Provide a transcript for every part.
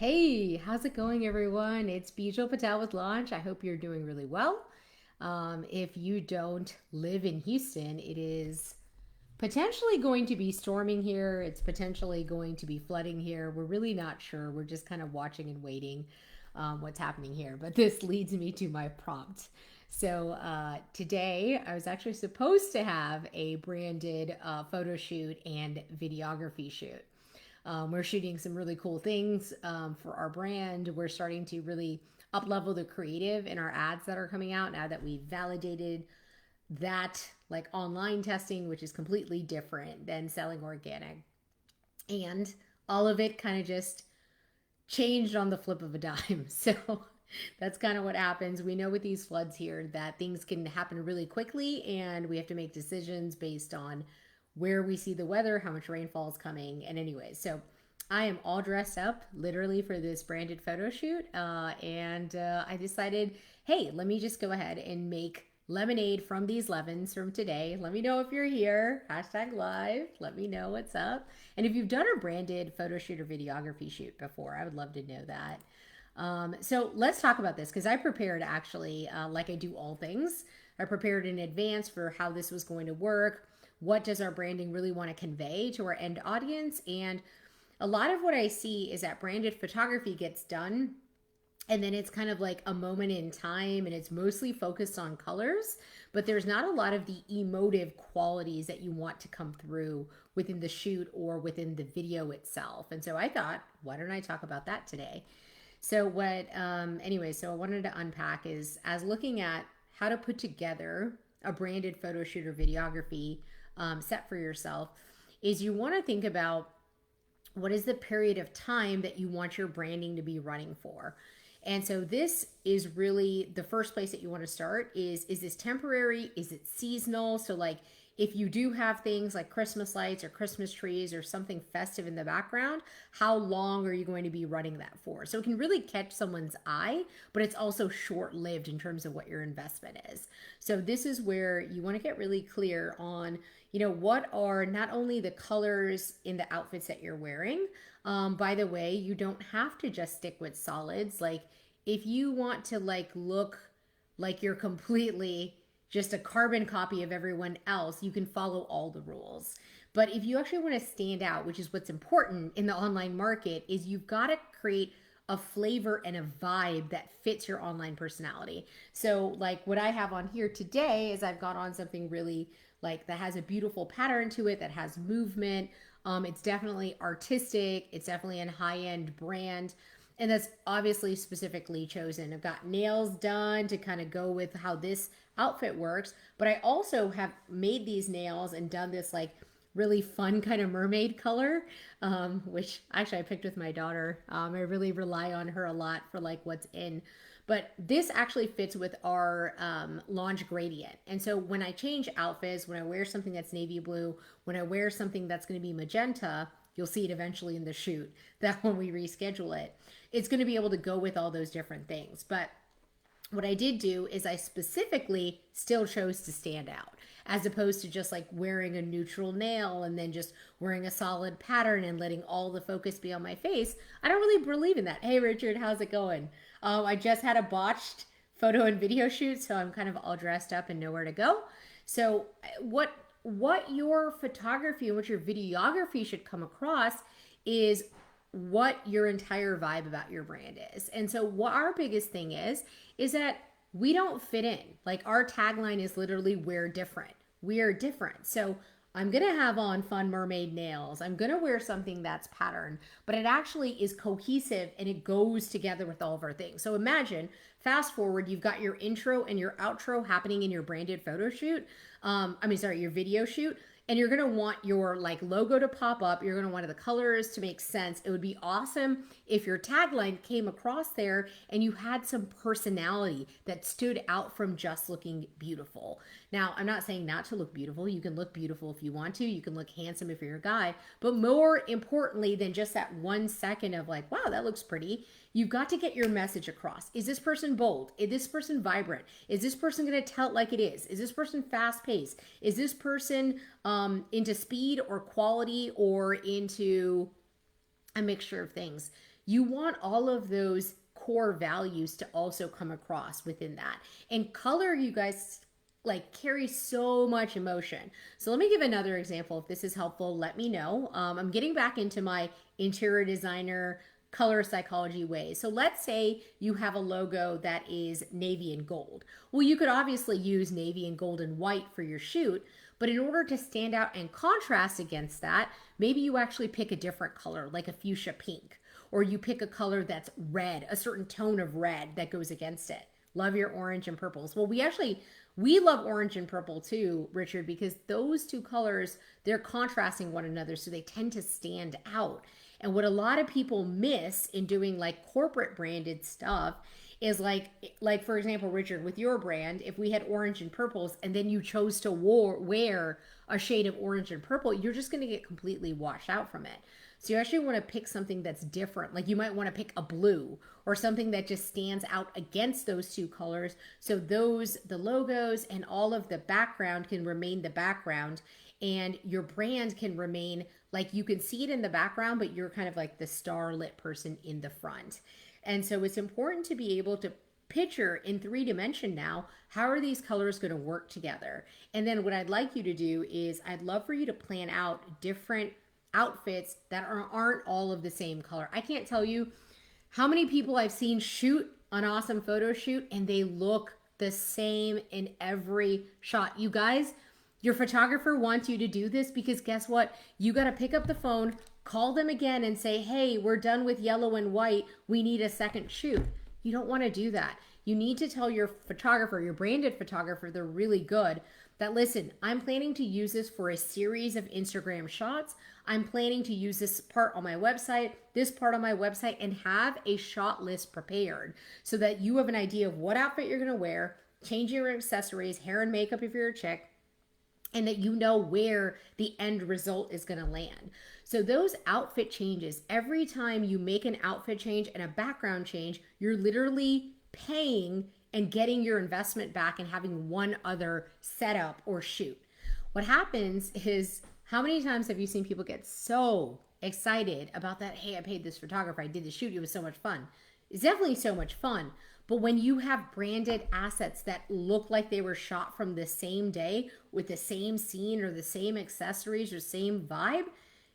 Hey, how's it going, everyone? It's Bijal Patel with Launch. I hope you're doing really well. If you don't live in Houston, it is potentially going to be storming here. It's potentially going to be flooding here. We're really not sure. We're just kind of watching and waiting what's happening here. But this leads me to my prompt. So today, I was actually supposed to have a branded photo shoot and videography shoot. We're shooting some really cool things for our brand. We're starting to really up level the creative in our ads that are coming out now that we've validated that, like online testing, which is completely different than selling organic. And all of it kind of just changed on the flip of a dime. So that's kind of what happens. We know with these floods here that things can happen really quickly, and we have to make decisions based on where we see the weather, how much rainfall is coming, and anyway. So I am all dressed up literally for this branded photo shoot, and I decided, hey, let me just go ahead and make lemonade from these lemons from today. Let me know if you're here. Hashtag live. Let me know what's up. And if you've done a branded photo shoot or videography shoot before, I would love to know that. So let's talk about this because I prepared actually, like I do all things. I prepared in advance for how this was going to work. What does our branding really want to convey to our end audience? And a lot of what I see is that branded photography gets done and then it's kind of like a moment in time and it's mostly focused on colors, but there's not a lot of the emotive qualities that you want to come through within the shoot or within the video itself. And so I thought, why don't I talk about that today? So I wanted to unpack is as looking at how to put together a branded photo shoot or videography set for yourself, is you want to think about what is the period of time that you want your branding to be running for. And so this is really the first place that you want to start is this temporary? Is it seasonal? So like if you do have things like Christmas lights or Christmas trees or something festive in the background, how long are you going to be running that for? So it can really catch someone's eye, but it's also short-lived in terms of what your investment is. So this is where you want to get really clear on, what are not only the colors in the outfits that you're wearing. By the way, you don't have to just stick with solids. Like if you want to like look like you're completely just a carbon copy of everyone else, you can follow all the rules. But if you actually want to stand out, which is what's important in the online market, is you've got to create a flavor and a vibe that fits your online personality. So like what I have on here today is I've got on something really like that has a beautiful pattern to it, that has movement. It's definitely artistic. It's definitely a high-end brand. And that's obviously specifically chosen. I've got nails done to kind of go with how this outfit works. But I also have made these nails and done this like really fun kind of mermaid color, which actually I picked with my daughter. I really rely on her a lot for like what's in. But this actually fits with our launch gradient. And so when I change outfits, when I wear something that's navy blue, when I wear something that's going to be magenta, you'll see it eventually in the shoot that when we reschedule it, it's going to be able to go with all those different things. But what I did do is I specifically still chose to stand out as opposed to just like wearing a neutral nail and then just wearing a solid pattern and letting all the focus be on my face. I don't really believe in that. Hey, Richard, how's it going? I just had a botched photo and video shoot, so I'm kind of all dressed up and nowhere to go. So what your photography and what your videography should come across is what your entire vibe about your brand is. And so what our biggest thing is that we don't fit in. Like our tagline is literally we're different. We are different. So I'm going to have on fun mermaid nails. I'm going to wear something that's patterned, but it actually is cohesive and it goes together with all of our things. So imagine, fast forward, you've got your intro and your outro happening in your branded photo shoot. Your video shoot. And you're gonna want your like logo to pop up. You're gonna want the colors to make sense. It would be awesome if your tagline came across there and you had some personality that stood out from just looking beautiful. Now, I'm not saying not to look beautiful. You can look beautiful if you want to. You can look handsome if you're a guy. But more importantly than just that 1 second of like, wow, that looks pretty, you've got to get your message across. Is this person bold? Is this person vibrant? Is this person going to tell it like it is? Is this person fast paced? Is this person into speed or quality or into a mixture of things? You want all of those core values to also come across within that. And color, you guys, like carries so much emotion. So let me give another example. If this is helpful, let me know. I'm getting back into my interior designer color psychology ways. So let's say you have a logo that is navy and gold. Well, you could obviously use navy and gold and white for your shoot, but in order to stand out and contrast against that, maybe you actually pick a different color, like a fuchsia pink, or you pick a color that's red, a certain tone of red that goes against it. Love your orange and purples. Well, we love orange and purple too, Richard, because those two colors, they're contrasting one another, so they tend to stand out. And what a lot of people miss in doing like corporate branded stuff is like for example, Richard, with your brand, if we had orange and purples and then you chose to wear a shade of orange and purple, you're just going to get completely washed out from it. So you actually want to pick something that's different. Like you might want to pick a blue or something that just stands out against those two colors. So the logos and all of the background can remain the background, and your brand can remain like you can see it in the background, but you're kind of like the starlit person in the front. And so it's important to be able to picture in 3D now, how are these colors going to work together? And then what I'd like you to do is I'd love for you to plan out different outfits that aren't all of the same color. I can't tell you how many people I've seen shoot an awesome photo shoot and they look the same in every shot. You guys, your photographer wants you to do this because guess what? You got to pick up the phone, call them again and say, hey, we're done with yellow and white. We need a second shoot. You don't want to do that. You need to tell your photographer, your branded photographer, they're really good, that listen, I'm planning to use this for a series of Instagram shots. I'm planning to use this part on my website, this part on my website, and have a shot list prepared so that you have an idea of what outfit you're going to wear, change your accessories, hair and makeup if you're a chick, and that you know where the end result is going to land. So those outfit changes, every time you make an outfit change and a background change, you're literally paying and getting your investment back and having one other setup or shoot. What happens is, how many times have you seen people get so excited about that? Hey, I paid this photographer, I did the shoot, it was so much fun. It's definitely so much fun. But when you have branded assets that look like they were shot from the same day with the same scene or the same accessories or same vibe,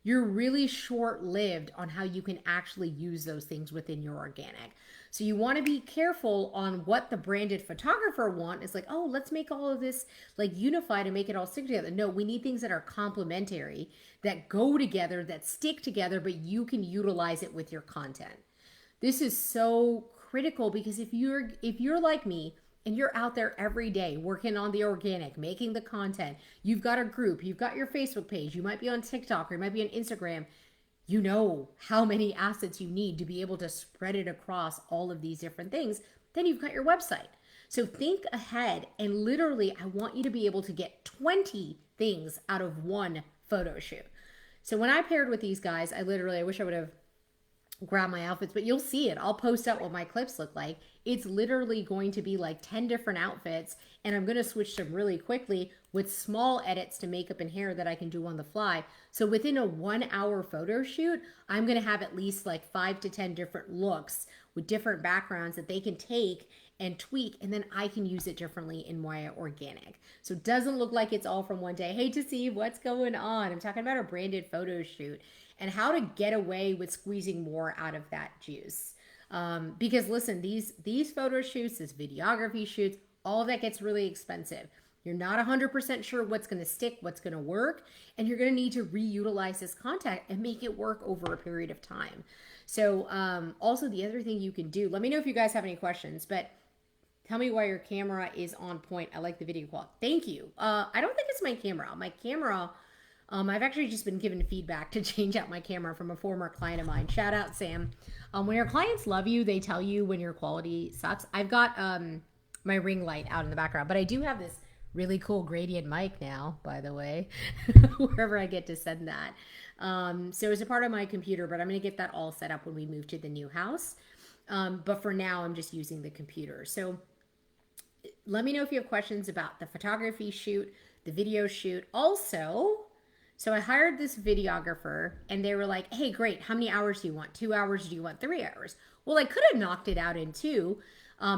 you're really short-lived on how you can actually use those things within your organic. So you want to be careful on what the branded photographer want. It's like, oh, let's make all of this like unified and make it all stick together. No, we need things that are complementary, that go together, that stick together, but you can utilize it with your content. This is so critical because if you're like me and you're out there every day working on the organic, making the content, you've got a group, you've got your Facebook page, you might be on TikTok or you might be on Instagram, you know how many assets you need to be able to spread it across all of these different things, then you've got your website. So think ahead, and literally I want you to be able to get 20 things out of one photo shoot. So when I paired with these guys, I wish I would have grab my outfits, but you'll see it. I'll post out what my clips look like. It's literally going to be like 10 different outfits, and I'm going to switch them really quickly with small edits to makeup and hair that I can do on the fly. So within a 1 hour photo shoot, I'm going to have at least like 5 to 10 different looks with different backgrounds that they can take and tweak, and then I can use it differently in my organic. So it doesn't look like it's all from one day. Hey, to see what's going on. I'm talking about a branded photo shoot and how to get away with squeezing more out of that juice. Because listen, these photo shoots, this videography shoots, all of that gets really expensive. You're not 100% sure what's going to stick, what's going to work, and you're going to need to reutilize this content and make it work over a period of time. So also the other thing you can do, let me know if you guys have any questions, but tell me why your camera is on point. I like the video quality. Thank you. I don't think it's my camera. My camera, I've actually just been given feedback to change out my camera from a former client of mine. Shout out, Sam. When your clients love you, they tell you when your quality sucks. I've got my ring light out in the background, but I do have this really cool gradient mic now, by the way, wherever I get to send that. So it's a part of my computer, but I'm going to get that all set up when we move to the new house. But for now, I'm just using the computer. So let me know if you have questions about the photography shoot, the video shoot. Also, So I hired this videographer and they were like, hey, great. How many hours do you want? 2 hours? Do you want 3 hours? Well, I could have knocked it out in two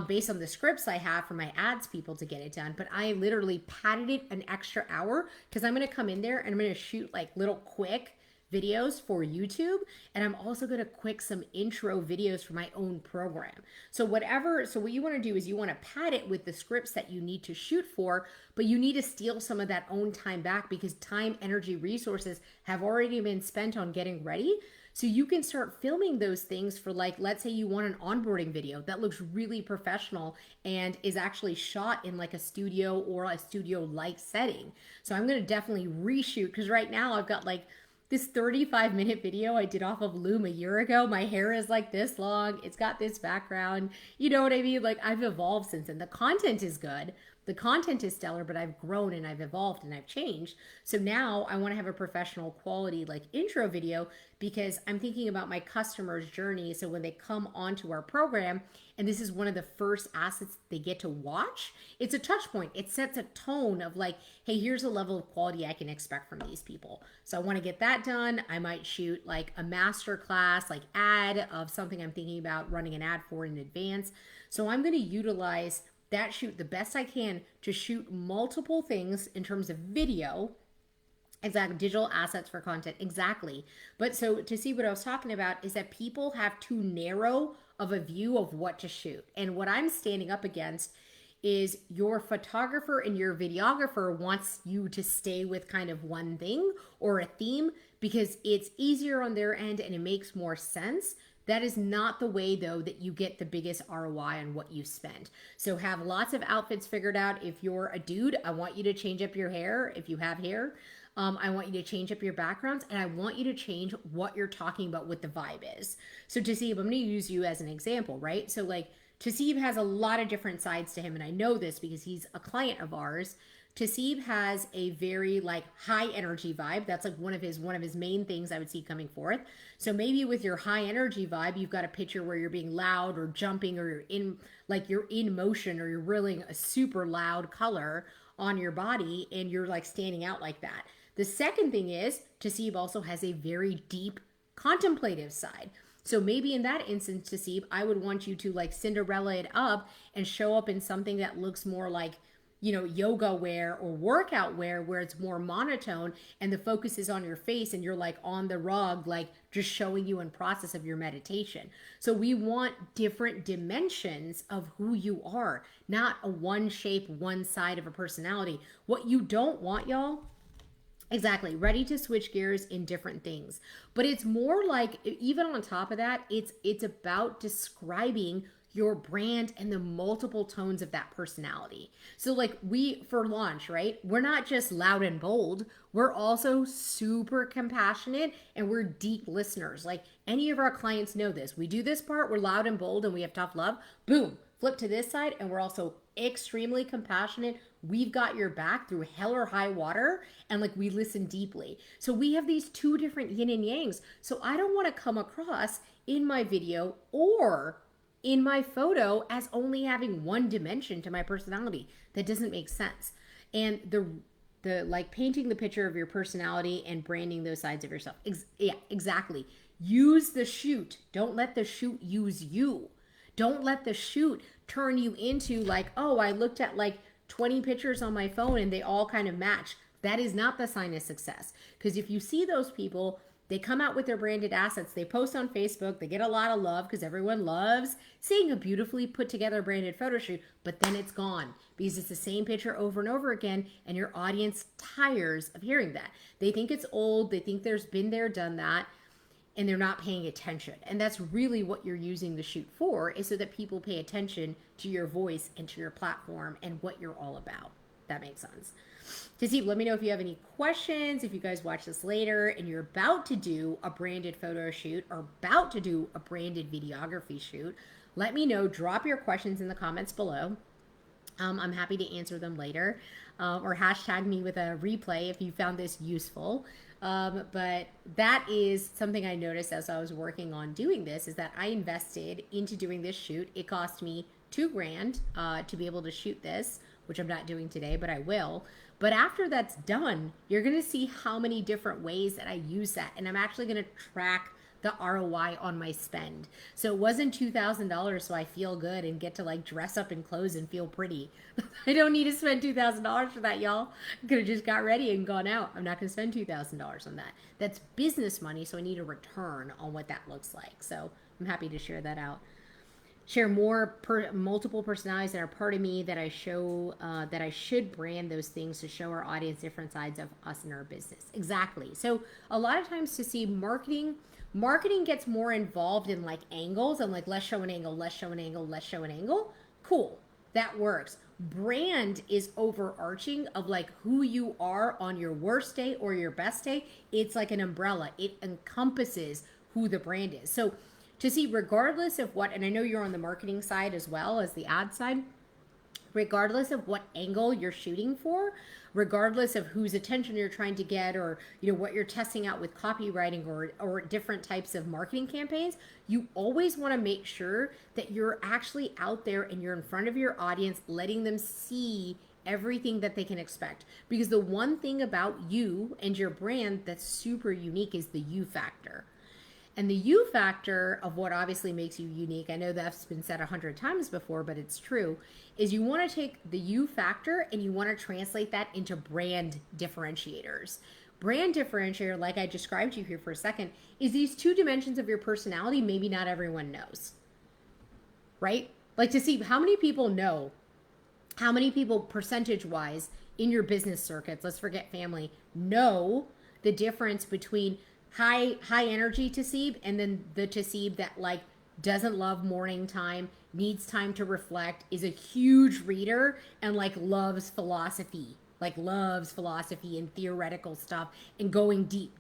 based on the scripts I have for my ads people to get it done. But I literally padded it an extra hour because I'm going to come in there and I'm going to shoot like little quick videos for YouTube, and I'm also going to quick some intro videos for my own program. So what you want to do is you want to pad it with the scripts that you need to shoot for, but you need to steal some of that own time back because time, energy, resources have already been spent on getting ready. So you can start filming those things for, like, let's say you want an onboarding video that looks really professional and is actually shot in like a studio or a studio-like setting. So I'm going to definitely reshoot because right now I've got like this 35-minute video I did off of Loom a year ago. My hair is like this long. It's got this background. You know what I mean? Like, I've evolved since then. The content is good. The content is stellar, but I've grown and I've evolved and I've changed. So now I want to have a professional quality like intro video because I'm thinking about my customer's journey. So when they come onto our program, and this is one of the first assets they get to watch, it's a touch point. It sets a tone of like, hey, here's a level of quality I can expect from these people. So I want to get that done. I might shoot like a master class, like ad of something I'm thinking about running an ad for in advance. So I'm going to utilize that shoot the best I can to shoot multiple things in terms of video. Exactly. Digital assets for content. Exactly. But so to see what I was talking about is that people have too narrow of a view of what to shoot. And what I'm standing up against is your photographer and your videographer wants you to stay with kind of one thing or a theme because it's easier on their end and it makes more sense. That is not the way, though, that you get the biggest ROI on what you spend. So have lots of outfits figured out. If you're a dude, I want you to change up your hair if you have hair. I want you to change up your backgrounds, and I want you to change what you're talking about, what the vibe is. So Tasib, I'm going to use you as an example, right? So like Tasib has a lot of different sides to him, and I know this because he's a client of ours. Tasib has a very like high energy vibe. That's like one of his main things I would see coming forth. So maybe with your high energy vibe, you've got a picture where you're being loud or jumping or you're in motion or you're reeling a super loud color on your body and you're like standing out like that. The second thing is Tasib also has a very deep contemplative side. So maybe in that instance, Tasib, I would want you to like Cinderella it up and show up in something that looks more like, you know, yoga wear or workout wear where it's more monotone and the focus is on your face and you're like on the rug, like just showing you in process of your meditation. So we want different dimensions of who you are, not a one shape, one side of a personality. What you don't want, y'all, exactly, ready to switch gears in different things. But it's more like, even on top of that, it's about describing your brand and the multiple tones of that personality. So like for launch, right? We're not just loud and bold. We're also super compassionate and we're deep listeners. Like any of our clients know this. We do this part, we're loud and bold and we have tough love. Boom, flip to this side and we're also extremely compassionate. We've got your back through hell or high water and like we listen deeply. So we have these two different yin and yangs. So I don't want to come across in my video or in my photo as only having one dimension to my personality. That doesn't make sense. And the like painting the picture of your personality and branding those sides of yourself. Yeah, exactly. Use the shoot. Don't let the shoot use you. Don't let the shoot turn you into like, oh, I looked at like 20 pictures on my phone and they all kind of match. That is not the sign of success. Because if you see those people, they come out with their branded assets. They post on Facebook. They get a lot of love because everyone loves seeing a beautifully put together branded photo shoot, but then it's gone because it's the same picture over and over again and your audience tires of hearing that. They think it's old. They think there's been there, done that, and they're not paying attention. And that's really what you're using the shoot for, is so that people pay attention to your voice and to your platform and what you're all about. That makes sense. Tasib, let me know if you have any questions. If you guys watch this later and you're about to do a branded photo shoot or about to do a branded videography shoot, let me know. Drop your questions in the comments below. I'm happy to answer them later, or hashtag me with a replay if you found this useful. But that is something I noticed as I was working on doing this, is that I invested into doing this shoot. It cost me $2,000 to be able to shoot this which I'm not doing today, but I will. But after that's done, you're going to see how many different ways that I use that. And I'm actually going to track the ROI on my spend. So it wasn't $2,000 so I feel good and get to like dress up in clothes and feel pretty. I don't need to spend $2,000 for that, y'all. I could have just got ready and gone out. I'm not going to spend $2,000 on that. That's business money, so I need a return on what that looks like. So I'm happy to share that out. Share more multiple personalities that are part of me that I show that I should brand those things to show our audience different sides of us and our business. Exactly. So a lot of times to see marketing gets more involved in like angles and like let's show an angle, let's show an angle, let's show an angle. Cool. That works. Brand is overarching of like who you are on your worst day or your best day. It's like an umbrella. It encompasses who the brand is. So to see, regardless of what, and I know you're on the marketing side as well as the ad side, regardless of what angle you're shooting for, regardless of whose attention you're trying to get, or what you're testing out with copywriting or different types of marketing campaigns, you always want to make sure that you're actually out there and you're in front of your audience, letting them see everything that they can expect. Because the one thing about you and your brand that's super unique is the you factor. And the you factor of what obviously makes you unique, I know that's been said 100 times before, but it's true, is you want to take the you factor and you want to translate that into brand differentiators. Brand differentiator, like I described to you here for a second, is these two dimensions of your personality maybe not everyone knows, right? Like to see how many people know, how many people percentage-wise in your business circuits, let's forget family, know the difference between high energy Tasib and then the Tasib that like doesn't love morning time, needs time to reflect, is a huge reader and like loves philosophy and theoretical stuff and going deep.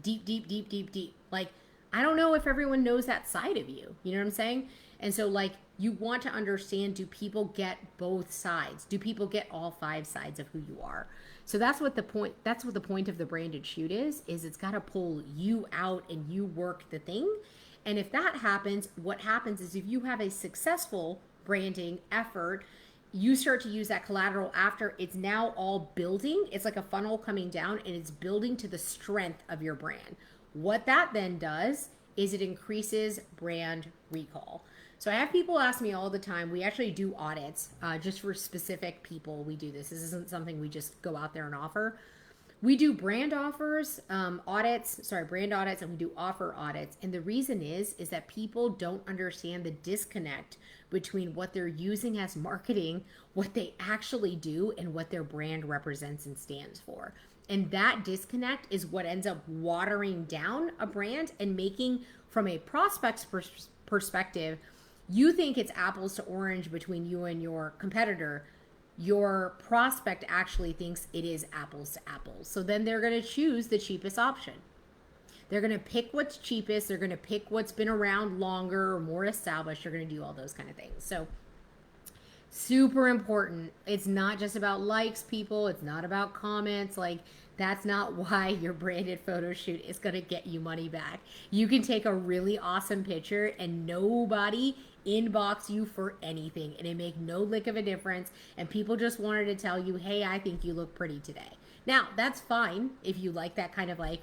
Like, I don't know if everyone knows that side of you. You know what I'm saying? And so like you want to understand, do people get both sides? Do people get all 5 sides of who you are? So that's what the point of the branded shoot is it's got to pull you out and you work the thing. And if that happens, what happens is if you have a successful branding effort, you start to use that collateral after it's now all building. It's like a funnel coming down and it's building to the strength of your brand. What that then does is it increases brand recall. So I have people ask me all the time. We actually do audits just for specific people. We do this. This isn't something we just go out there and offer. We do brand audits, and we do offer audits. And the reason is that people don't understand the disconnect between what they're using as marketing, what they actually do, and what their brand represents and stands for. And that disconnect is what ends up watering down a brand and making, from a prospect's perspective, you think it's apples to orange between you and your competitor. Your prospect actually thinks it is apples to apples. So then they're going to choose the cheapest option. They're going to pick what's cheapest. They're going to pick what's been around longer or more established. They're going to do all those kind of things. So super important. It's not just about likes, people. It's not about comments. Like, that's not why your branded photo shoot is going to get you money back. You can take a really awesome picture and nobody inbox you for anything, and it make no lick of a difference, and people just wanted to tell you, hey, I think you look pretty today. Now, that's fine if you like that kind of like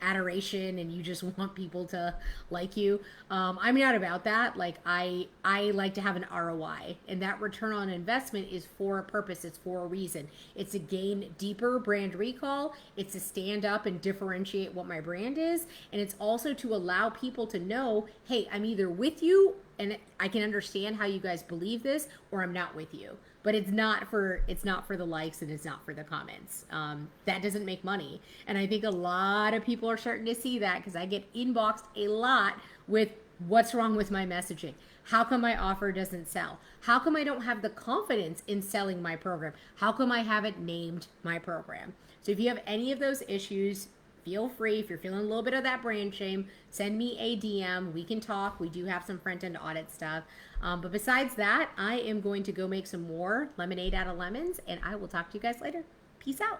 adoration and you just want people to like you. I'm not about that. Like I like to have an ROI, and that return on investment is for a purpose. It's for a reason. It's to gain deeper brand recall. It's to stand up and differentiate what my brand is. And it's also to allow people to know, hey, I'm either with you and I can understand how you guys believe this, or I'm not with you. But it's not for the likes and it's not for the comments. That doesn't make money. And I think a lot of people are starting to see that, because I get inboxed a lot with what's wrong with my messaging. How come my offer doesn't sell? How come I don't have the confidence in selling my program? How come I haven't named my program? So if you have any of those issues, feel free. If you're feeling a little bit of that brand shame, send me a DM. We can talk. We do have some front-end audit stuff. But besides that, I am going to go make some more lemonade out of lemons, and I will talk to you guys later. Peace out.